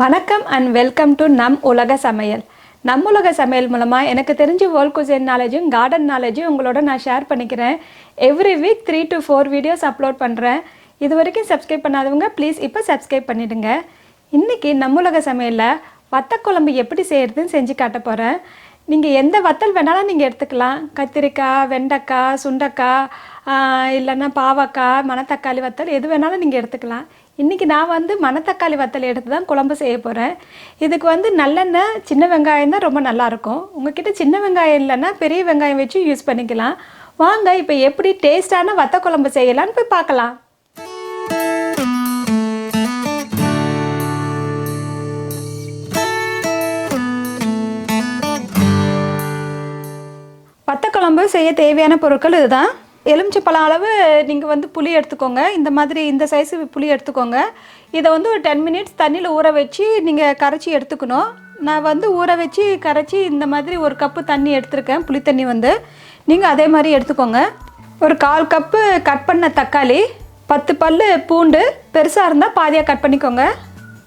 வணக்கம் and welcome to நம் உலக சமையல். நம் உலக சமையல் மூலமாக எனக்கு தெரிஞ்ச வேர்ல்ட் குசைன் நாலேஜும் கார்டன் நாலேஜும் உங்களோட நான் ஷேர் பண்ணிக்கிறேன். Every week 3 to 4 videos upload பண்ணுறேன். இது வரைக்கும் சப்ஸ்கிரைப் பண்ணாதவங்க ப்ளீஸ் இப்போ சப்ஸ்கிரைப் பண்ணிவிடுங்க. இன்றைக்கி நம்ம உலக சமையலில் வத்தல் குழம்பு எப்படி செய்கிறதுன்னு செஞ்சு காட்ட போகிறேன். நீங்கள் எந்த வத்தல் வேணாலும் நீங்கள் எடுத்துக்கலாம். கத்திரிக்காய், வெண்டைக்காய், சுண்டைக்காய், இல்லைன்னா பாவக்காய், மணத்தக்காளி வத்தல் எது வேணாலும் நீங்கள் எடுத்துக்கலாம். இன்றைக்கி நான் மணத்தக்காளி வத்தல் எடுத்து தான் குழம்பு செய்ய போகிறேன். இதுக்கு நல்லெண்ணெய், சின்ன வெங்காயம் தான் ரொம்ப நல்லாயிருக்கும். உங்கள்கிட்ட சின்ன வெங்காயம் இல்லைன்னா பெரிய வெங்காயம் வச்சு யூஸ் பண்ணிக்கலாம். வாங்க இப்போ எப்படி டேஸ்டான வத்த குழம்பு செய்யலான்னு போய் பார்க்கலாம். வத்த குழம்பு செய்ய தேவையான பொருட்கள் இதுதான். எலுமிச்சப்பழம் அளவு நீங்கள் புளி எடுத்துக்கோங்க. இந்த மாதிரி இந்த சைஸு புளி எடுத்துக்கோங்க. இதை ஒரு 10 minutes தண்ணியில் ஊற வச்சு நீங்கள் கரைச்சி எடுத்துக்கணும். நான் ஊற வச்சு கரைச்சி இந்த மாதிரி ஒரு கப்பு தண்ணி எடுத்துருக்கேன். புளி தண்ணி நீங்கள் அதே மாதிரி எடுத்துக்கோங்க. ஒரு 1/4 கப்பு கட் பண்ண தக்காளி, 10 பல் பூண்டு, பெருசாக இருந்தால் பாதியாக கட் பண்ணிக்கோங்க.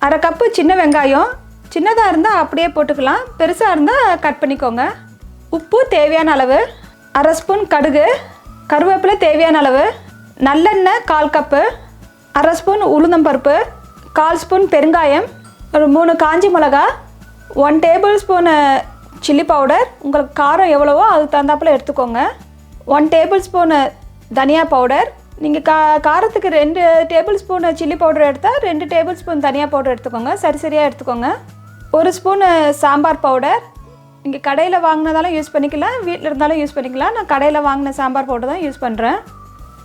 1/2 கப்பு சின்ன வெங்காயம், சின்னதாக இருந்தால் அப்படியே போட்டுக்கலாம், பெருசாக இருந்தால் கட் பண்ணிக்கோங்க. உப்பு தேவையான அளவு, 1/2 ஸ்பூன் கடுகு, கருவேப்பிலை தேவையான அளவு, நல்லெண்ணெய் 1/4 கப்பு, 1/2 ஸ்பூன் உளுந்தம்பருப்பு, 1/4 ஸ்பூன் பெருங்காயம், ஒரு 3 காஞ்சி மிளகா, 1 டேபிள் ஸ்பூனு சில்லி பவுடர், உங்களுக்கு காரம் எவ்வளவோ அதுக்கு தகுந்தாப்பில் எடுத்துக்கோங்க. 1 டேபிள் ஸ்பூனு தனியா பவுடர். நீங்கள் காரத்துக்கு 2 டேபிள் ஸ்பூனு சில்லி பவுடர் எடுத்தால் 2 டேபிள் ஸ்பூன் தனியா பவுடர் எடுத்துக்கோங்க. சரியாக எடுத்துக்கோங்க. 1 ஸ்பூனு சாம்பார் பவுடர். நீங்கள் கடையில் வாங்கினதாலும் யூஸ் பண்ணிக்கலாம், வீட்டில் இருந்தாலும் யூஸ் பண்ணிக்கலாம். நான் கடையில் வாங்கின சாம்பார் பவுடர் தான் யூஸ் பண்ணுறேன்.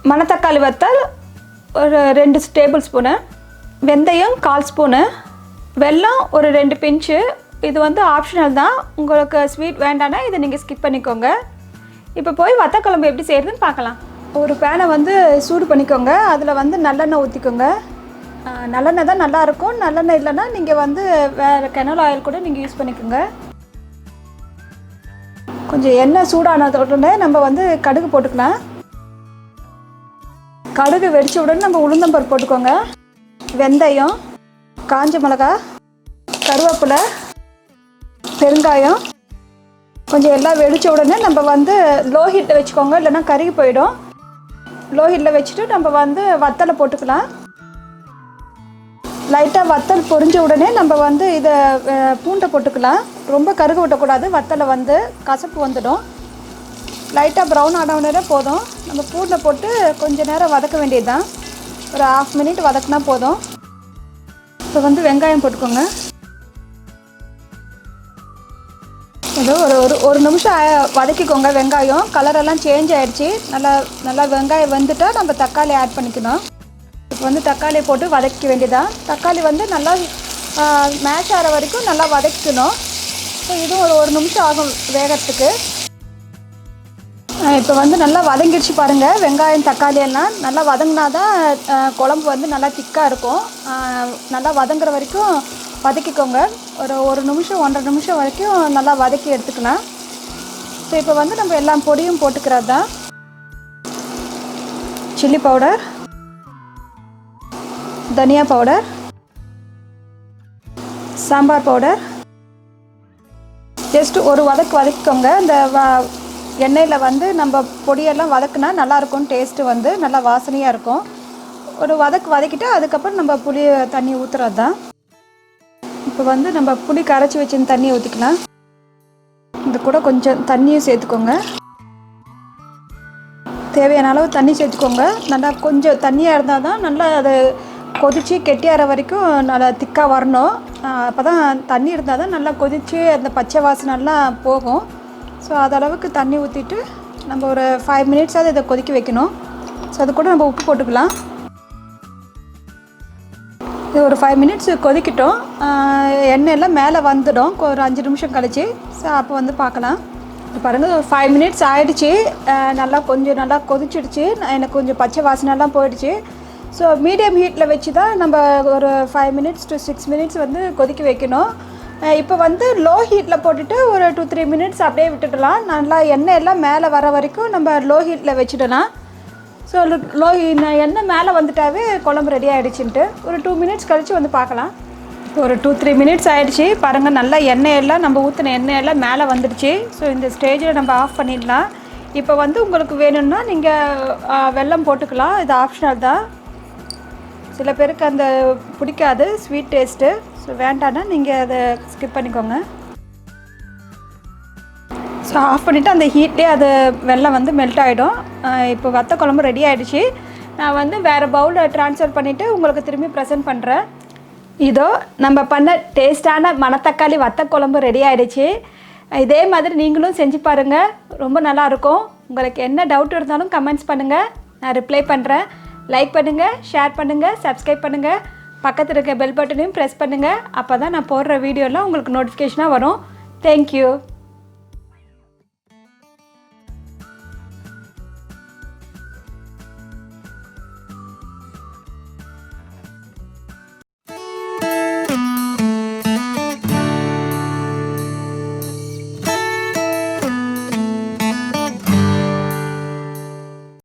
மணத்தக்காளி வத்தல் ஒரு 2 டேபிள் ஸ்பூனு, வெந்தயம் 1/4 ஸ்பூனு, வெல்லம் ஒரு 2 பிஞ்சு. இது ஆப்ஷனல் தான், உங்களுக்கு ஸ்வீட் வேண்டானா இதை நீங்கள் ஸ்கிப் பண்ணிக்கோங்க. இப்போ போய் வத்த குழம்பு எப்படி செய்கிறதுன்னு பார்க்கலாம். ஒரு பேனை சூடு பண்ணிக்கோங்க. அதில் நல்லெண்ணெய் ஊற்றிக்கோங்க. நல்லெண்ணெய் தான் நல்லாயிருக்கும். நல்லெண்ணெய் இல்லைன்னா நீங்கள் வேறு கெனல் ஆயில் கூட நீங்கள் யூஸ் பண்ணிக்கோங்க. கொஞ்சம் எண்ணெய் சூடானது உடனே நம்ம கடுகு போட்டுக்கலாம். கடுகு வெடித்த உடனே நம்ம உளுந்தம்பருப்பு போட்டுக்கோங்க. வெந்தயம், காஞ்ச மிளகா, கருவேப்பிலை, பெருங்காயம் கொஞ்சம் எல்லாம் வெடித்த உடனே நம்ம லோ ஹீட்டில் வச்சுக்கோங்க, இல்லைன்னா கருகி போயிடும். லோ ஹீட்டில் வச்சுட்டு நம்ம வத்தலை போட்டுக்கலாம். லைட்டாக வத்தல் பொரிஞ்ச உடனே நம்ம இதை பூண்டை போட்டுக்கலாம். ரொம்ப கருக விட்டக்கூடாது, வத்தலை கசப்பு வந்துடும். லைட்டாக ப்ரௌன் ஆன உடனே போதும். நம்ம பூண்டை போட்டு கொஞ்சம் நேரம் வதக்க வேண்டியது தான். ஒரு 1/2 minute வதக்குனா போதும். இப்போ வெங்காயம் போட்டுக்கோங்க. ஏதோ ஒரு நிமிஷம் வதக்கிக்கோங்க. வெங்காயம் கலரெல்லாம் சேஞ்ச் ஆகிடுச்சி. நல்லா வெங்காயம் வந்துட்டால் நம்ம தக்காளி ஆட் பண்ணிக்கணும். இப்போ தக்காளியை போட்டு வதக்க வேண்டியதான். தக்காளி நல்லா மேஷ் ஆகிற வரைக்கும் நல்லா வதக்கணும். ஸோ இதுவும் ஒரு நிமிஷம் ஆகும் வேகிறதுக்கு. இப்போ நல்லா வதங்கிடுச்சு பாருங்கள். வெங்காயம் தக்காளி எல்லாம் நல்லா வதங்கினா தான் குழம்பு நல்லா திக்காக இருக்கும். நல்லா வதங்குற வரைக்கும் வதக்கிக்கோங்க. ஒரு நிமிஷம் 1.5 நிமிஷம் வரைக்கும் நல்லா வதக்கி எடுத்துக்கலாம். ஸோ இப்போ நம்ம எல்லா பொடியும் போட்டுக்கிறது தான். சில்லி பவுடர், धनिया पाउडर, सांबार पाउडर. जस्ट ஒரு வதக்கிக்கோங்க. இந்த எண்ணெயில் நம்ம பொடியெல்லாம் வதக்குனா நல்லாயிருக்கும். டேஸ்ட்டு நல்லா வாசனையாக இருக்கும். ஒரு வதக்கிட்டு அதுக்கப்புறம் நம்ம புளி தண்ணி ஊற்றுறது தான். இப்போ நம்ம புளி கரைச்சி வச்சு தண்ணியை ஊற்றிக்கலாம். இது கூட கொஞ்சம் தண்ணியும் சேர்த்துக்கோங்க. தேவையான அளவு தண்ணி சேர்த்துக்கோங்க. நல்லா கொஞ்சம் தண்ணியாக இருந்தால் தான் நல்லா அது கொதித்து கெட்டியாகிற வரைக்கும் நல்லா திக்காக வரணும். அப்போ தான் தண்ணி இருந்தால் தான் நல்லா கொதித்து அந்த பச்சை வாசனைலாம் போகும். ஸோ அதளவுக்கு தண்ணி ஊற்றிட்டு நம்ம ஒரு 5 minutes இதை கொதிக்க வைக்கணும். ஸோ அது கூட நம்ம உப்பு போட்டுக்கலாம். இது ஒரு 5 minutes கொதிக்கட்டும். எண்ணெயெல்லாம் மேலே வந்துடும் ஒரு 5 நிமிஷம் கழிச்சு. ஸோ அப்போ பார்க்கலாம். பாருங்கள், ஒரு 5 minutes ஆகிடுச்சி. கொஞ்சம் நல்லா கொதிச்சிடுச்சு. எனக்கு கொஞ்சம் பச்சை வாசனைலாம் போயிடுச்சு. ஸோ மீடியம் ஹீட்டில் வச்சு தான் நம்ம ஒரு 5 minutes to 6 minutes கொதிக்க வைக்கணும். இப்போ லோ ஹீட்டில் போட்டுட்டு ஒரு 2-3 minutes அப்படியே விட்டுடலாம். நல்லா எண்ணெய் எல்லாம் மேலே வர வரைக்கும் நம்ம லோ ஹீட்டில் வச்சுடலாம். ஸோ எண்ணெய் மேலே வந்துட்டாவே குழம்பு ரெடி ஆகிடுச்சுன்ட்டு ஒரு 2 minutes கழித்து பார்க்கலாம். ஒரு 2-3 மினிட்ஸ் ஆகிடுச்சி பாருங்கள். நல்லா எண்ணெயெல்லாம் நம்ம ஊற்றின எண்ணெயெல்லாம் மேலே வந்துடுச்சு. ஸோ இந்த ஸ்டேஜில் நம்ம ஆஃப் பண்ணிடலாம். இப்போ வந்து உங்களுக்கு வேணும்னா நீங்கள் வெல்லம் போட்டுக்கலாம். இது ஆப்ஷனல் தான். சில பேருக்கு அந்த பிடிக்காது ஸ்வீட் டேஸ்ட்டு. ஸோ வேண்டான்னா நீங்கள் அதை ஸ்கிப் பண்ணிக்கோங்க. ஸோ ஆஃப் பண்ணிவிட்டு அந்த ஹீட்லேயே அது வெல்லம் வந்து மெல்ட் ஆகிடும். இப்போ வத்த குழம்பு ரெடி ஆகிடுச்சு. நான் வந்து வேறு பவுலில் ட்ரான்ஸ்ஃபர் பண்ணிவிட்டு உங்களுக்கு திரும்பி ப்ரெசென்ட் பண்ணுறேன். இதோ நம்ம பண்ண டேஸ்டான மணத்தக்காளி வத்த குழம்பு ரெடி ஆகிடுச்சு. இதே மாதிரி நீங்களும் செஞ்சு பாருங்கள். ரொம்ப நல்லாயிருக்கும். உங்களுக்கு என்ன டவுட் இருந்தாலும் கமெண்ட்ஸ் பண்ணுங்கள், நான் ரிப்ளை பண்ணுறேன். லைக் பண்ணுங்கள், ஷேர் பண்ணுங்கள், சப்ஸ்கிரைப் பண்ணுங்கள். பக்கத்தில் இருக்க பெல் பட்டனையும் ப்ரெஸ் பண்ணுங்கள். அப்போ தான் நான் போடுற வீடியோலாம் உங்களுக்கு நோட்டிஃபிகேஷனாக வரும். தேங்க்யூ.